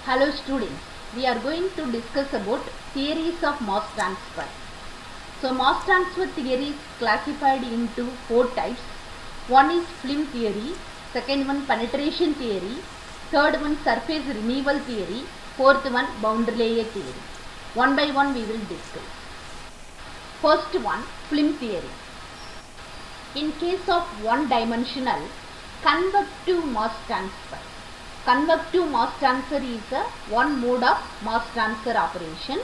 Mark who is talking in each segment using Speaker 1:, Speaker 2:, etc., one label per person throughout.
Speaker 1: Hello students, we are going to discuss about theories of mass transfer. So mass transfer theory is classified into 4 types. One is Flim theory, second one penetration theory, third one surface removal theory, fourth one boundary layer theory. One by one we will discuss. First one, Flim theory. In case of one-dimensional convective mass transfer. Convective mass transfer is one mode of mass transfer operation.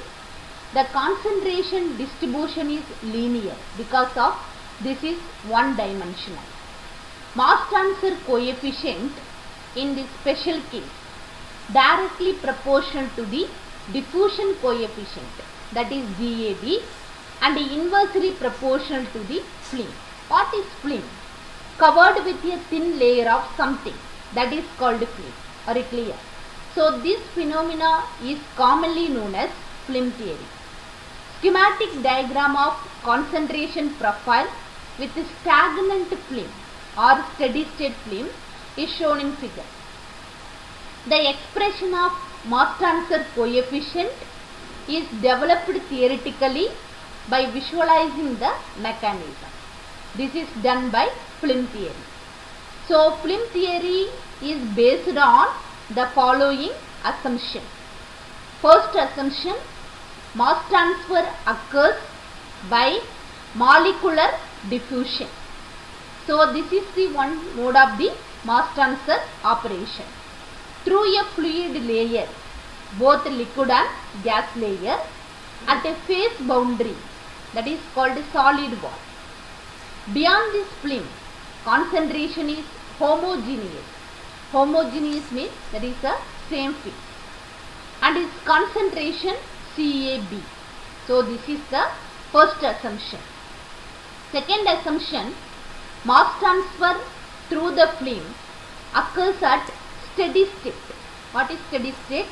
Speaker 1: The concentration distribution is linear because of this is one-dimensional. Mass transfer coefficient in this special case directly proportional to the diffusion coefficient, that is GAB, and inversely proportional to the Flim. What is Flim? Covered with a thin layer of something, that is called Flim. Are you clear? So this phenomena is commonly known as Flim theory. Schematic diagram of concentration profile with stagnant Flim or steady state Flim is shown in figure. The expression of mass transfer coefficient is developed theoretically by visualizing the mechanism. This is done by Flim theory. So Flim theory is based on the following assumption. First assumption, mass transfer occurs by molecular diffusion. So this is the one mode of the mass transfer operation. Through a fluid layer, both liquid and gas layer, at a phase boundary, that is called solid wall. Beyond this Flim, concentration is homogeneous. Homogeneous means that is the same phase, and its concentration CAB. So this is the first assumption. Second assumption, mass transfer through the Flim occurs at steady state. What is steady state?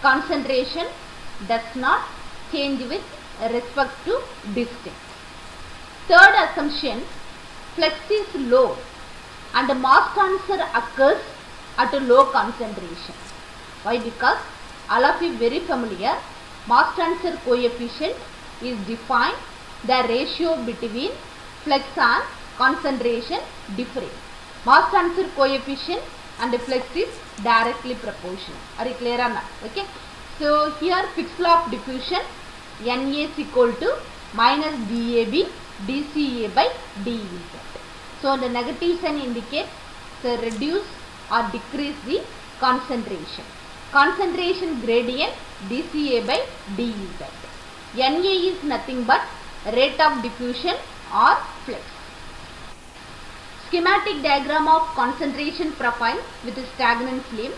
Speaker 1: Concentration does not change with respect to distance. Third assumption, flux is low and mass transfer occurs at a low concentration. Why? Because all of you very familiar, mass transfer coefficient is defined the ratio between flux and concentration difference. Mass transfer coefficient and flux is directly proportional. Are you clear or not? Okay. So here fixed law of diffusion, Na is equal to minus dAB dCA by dEz. So the negative sign indicates the reduce or decrease the concentration. Concentration gradient dCA by dEz. Na is nothing but rate of diffusion or flux. Schematic diagram of concentration profile with a stagnant Flim.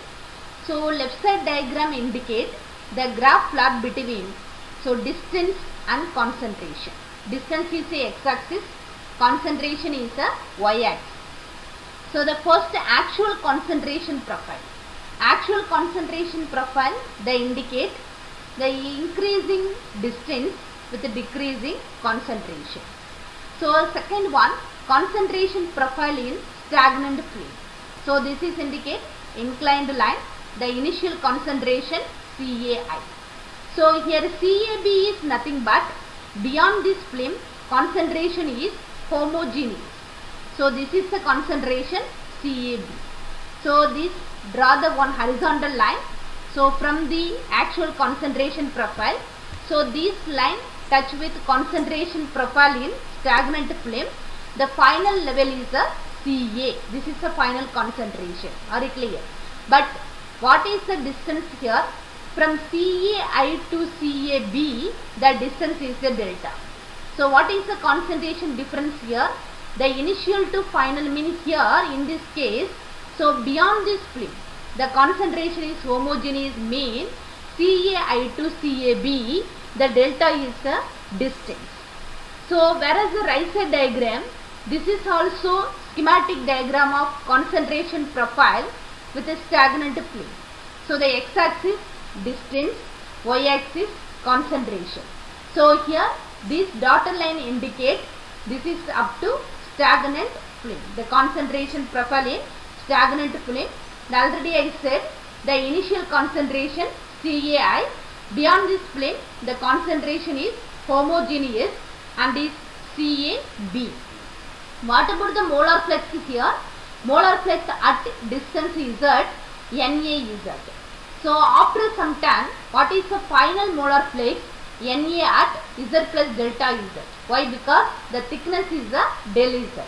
Speaker 1: So left side diagram indicates the graph plot between distance and concentration. Distance is a x-axis, concentration is a y-axis. So the first actual concentration profile. Actual concentration profile, they indicate the increasing distance with a decreasing concentration. So second one, concentration profile in stagnant Flim. So this is indicate inclined line, the initial concentration CAI. So here CAB is nothing but beyond this Flim, concentration is homogeneous. So this is the concentration CAB. So this draw the one horizontal line. So from the actual concentration profile, so this line touch with concentration profile in stagnant Flim. The final level is a CA. This is the final concentration. Are you clear? But what is the distance here? From CAI to CAB, the distance is the delta. So what is the concentration difference here? The initial to final mean here in this case. So beyond this Flim, the concentration is homogeneous mean CAI to CAB, the delta is the distance. So whereas the right side diagram, this is also schematic diagram of concentration profile with a stagnant Flim. So the x-axis distance, y-axis concentration. So here this dotted line indicates this is up to stagnant Flim. The concentration profile in stagnant Flim. Already I said the initial concentration CAI. Beyond this plane, the concentration is homogeneous and is CAB. What about the molar flux here? Molar flux at distance Z, NaZ. So after some time, what is the final molar flux? Na at Z plus delta Z. Why? Because the thickness is a del Z.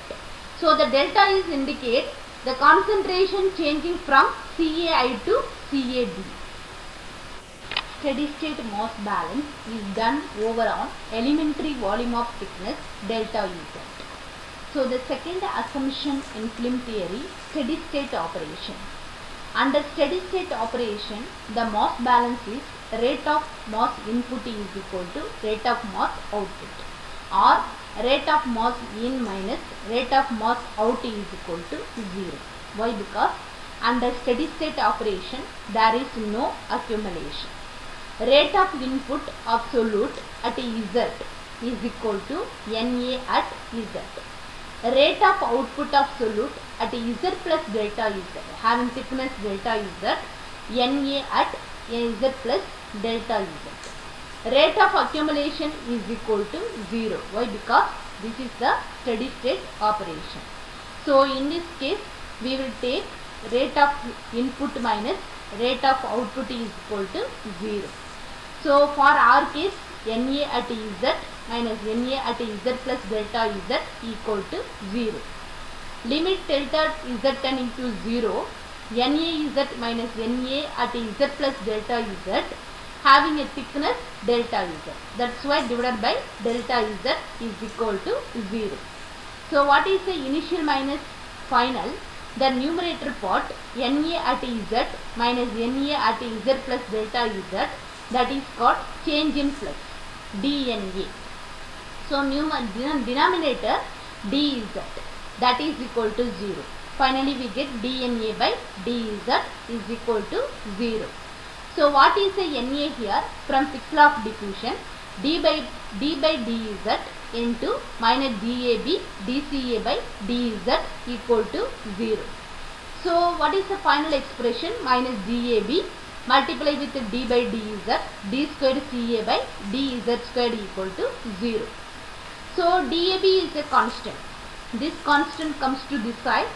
Speaker 1: So the delta is indicate the concentration changing from CAI to CAB. Steady state mass balance is done over on elementary volume of thickness delta Z. So the second assumption in Flim theory, steady state operation. Under steady state operation, the mass balance is rate of mass input is equal to rate of mass output, or rate of mass in minus rate of mass out is equal to 0. Why? Because under steady state operation, there is no accumulation. Rate of input of solute at Z is equal to Na at Z. Rate of output of solute at Z plus delta Z, having thickness delta Z, Na at Z plus delta Z. Rate of accumulation is equal to 0. Why? Because this is the steady state operation. So in this case, we will take rate of input minus rate of output is equal to 0. So for our case, Na at Z minus Na at Z plus delta Z equal to 0. Limit delta Z into 0, Na Z minus Na at Z plus delta Z having a thickness delta Z. That's why divided by delta Z is equal to 0. So what is the initial minus final? The numerator part Na at Z minus Na at Z plus delta Z, that is called change in flux, dNA. So denominator dZ, that is equal to 0. Finally we get dNA by dZ is equal to 0. So what is the Na here? From fixed law of diffusion, d by dZ into minus dAb dCA by dZ equal to 0. So what is the final expression? Minus dAb multiply with d by dZ, d squared Ca by dZ squared equal to 0. So dAb is a constant. This constant comes to this side.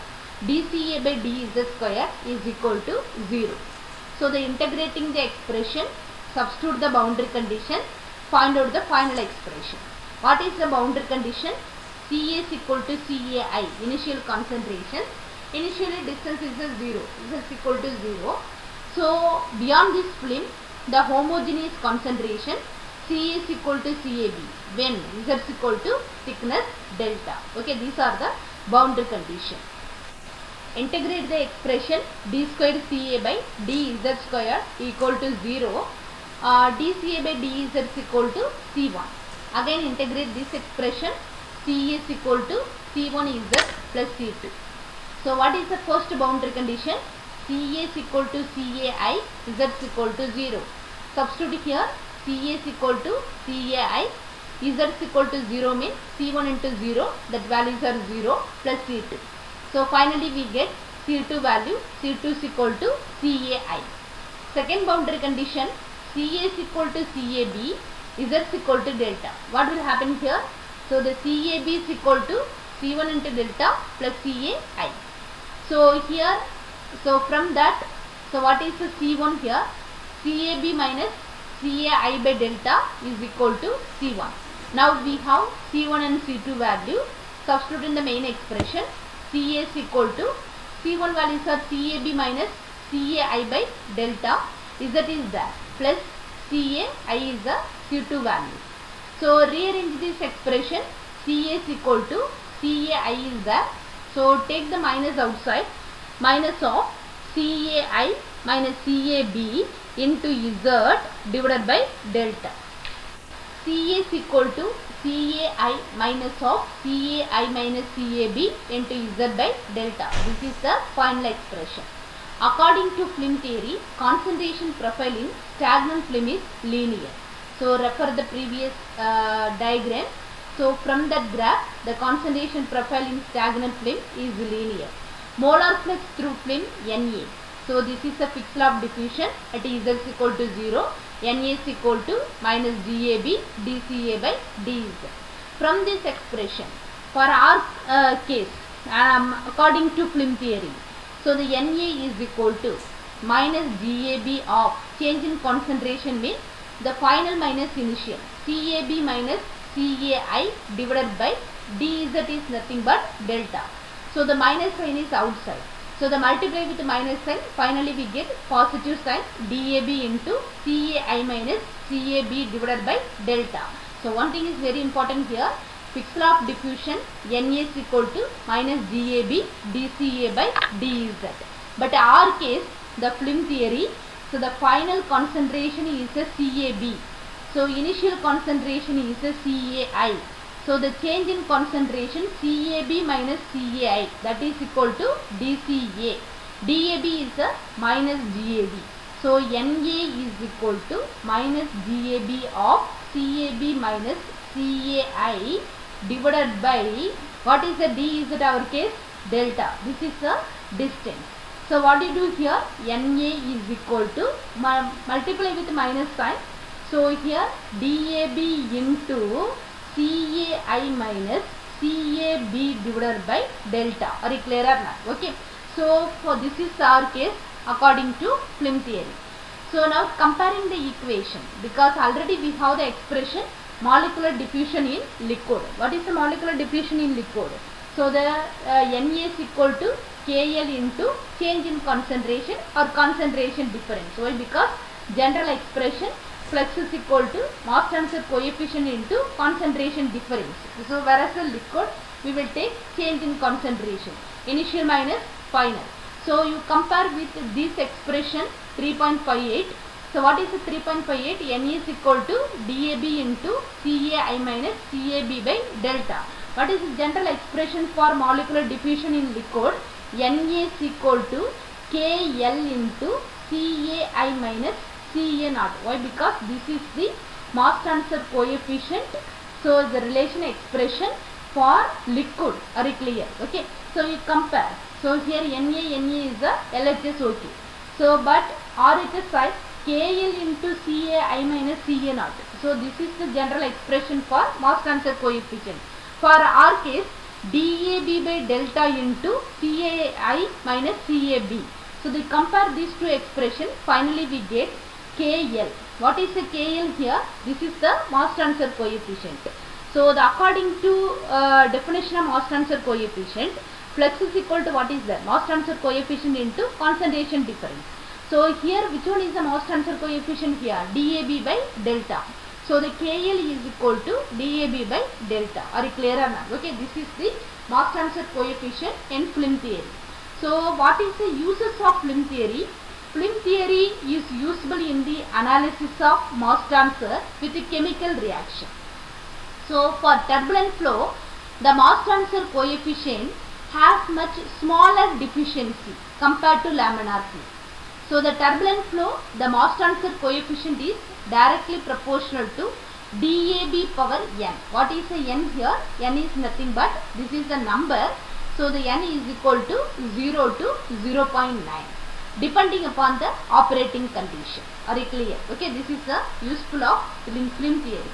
Speaker 1: dCA by dZ square is equal to 0. So the integrating the expression, substitute the boundary condition, find out the final expression. What is the boundary condition? Ca is equal to Cai, initial concentration. Initially distance is 0, this is equal to 0. So beyond this film, the homogeneous concentration Ca is equal to Cab when Z is equal to thickness delta. Okay, these are the boundary condition. Integrate the expression d squared Ca by dZ square equal to 0. dCa by dZ is equal to C1. Again integrate this expression, Ca is equal to C1Z plus C2. So what is the first boundary condition? Ca is equal to Cai, Z is equal to 0. Substitute here, Ca is equal to Cai, Z is equal to 0 means C1 into 0, that values are 0 plus C2. So finally we get C2 value, C2 is equal to Cai. Second boundary condition, Ca is equal to Cab, Z is equal to delta. What will happen here? So the Cab is equal to C1 into delta plus Cai. So here, so from that, so what is the C1 here? Cab minus Cai by delta is equal to C1. Now we have C1 and C2 value. Substitute in the main expression. Ca is equal to C1 values are Cab minus Cai by delta. Z is there plus Cai is the C2 value. So rearrange this expression. Ca is equal to Cai is there. So take the minus outside. Minus of Cai minus Cab into Z divided by delta. Ca is equal to Cai minus of Cai minus Cab into Z by delta. This is the final expression. According to Flim theory, concentration profile in stagnant film is linear. So refer the previous diagram. So from that graph, the concentration profile in stagnant film is linear. Molar flux through film Na. So this is the fixed law of diffusion at Z is equal to 0, Na is equal to minus GAB dCA by dZ. From this expression, for our case, according to Flim theory, so the Na is equal to minus GAB of change in concentration means the final minus initial, CAB minus CAI divided by dZ is nothing but delta. So the minus sign is outside. So the multiply with the minus sign, finally we get positive sign DAB into CAI minus CAB divided by delta. So one thing is very important here, fixed law of diffusion, Na is equal to minus GAB dCA by dZ. But our case, the Flim theory, so the final concentration is a CAB. So initial concentration is a CAI. So the change in concentration CAB minus CAI, that is equal to dCA. DAB is a minus GAB. So Na is equal to minus GAB of CAB minus CAI divided by, what is the D is at our case? Delta. This is the distance. So what do you do here? Na is equal to, multiply with minus sign. So here DAB into CAI minus CAB divided by delta. Are you clear or not? Okay. So for this is our case according to Flim theory. So now comparing the equation, because already we have the expression molecular diffusion in liquid. What is the molecular diffusion in liquid? So the Na is equal to KL into change in concentration or concentration difference. Why? Because general expression flux is equal to mass transfer coefficient into concentration difference. So whereas the liquid we will take change in concentration, initial minus final. So you compare with this expression 3.58. So what is the 3.58? Na is equal to DAB into CAI minus CAB by delta. What is the general expression for molecular diffusion in liquid? Na is equal to KL into CAI minus CA naught. Why? Because this is the mass transfer coefficient. So the relation expression for liquid. Are you clear? Okay. So you compare. So here Na is the LHS okay. So but RHS side KL into CAI minus CA naught. So this is the general expression for mass transfer coefficient. For our case, DAB by delta into CAI minus CAB. So they compare these two expressions. Finally we get KL. What is the KL here? This is the mass transfer coefficient. So the according to definition of mass transfer coefficient, flux is equal to what is that? Mass transfer coefficient into concentration difference. So here which one is the mass transfer coefficient here? DAB by delta. So the KL is equal to DAB by delta. Are you clear or not? Okay, this is the mass transfer coefficient in Flim theory. So what is the uses of Flim theory? Flim theory is usable in the analysis of mass transfer with a chemical reaction. So for turbulent flow, the mass transfer coefficient has much smaller deficiency compared to laminar flow. So the turbulent flow, the mass transfer coefficient is directly proportional to DAB power n. What is the n here? N is nothing but this is the number. So the n is equal to 0 to 0.9 depending upon the operating condition. Are you clear? Okay, this is the useful of Flim theory.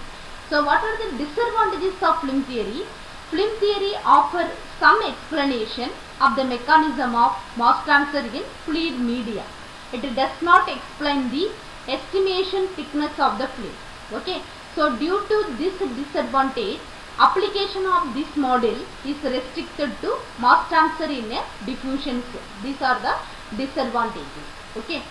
Speaker 1: So what are the disadvantages of Flim theory? Flim theory offers some explanation of the mechanism of mass transfer in fluid media. It does not explain the estimation thickness of the fluid. Okay. So due to this disadvantage, application of this model is restricted to mass transfer in a diffusion cell. These are the disadvantages. Okay.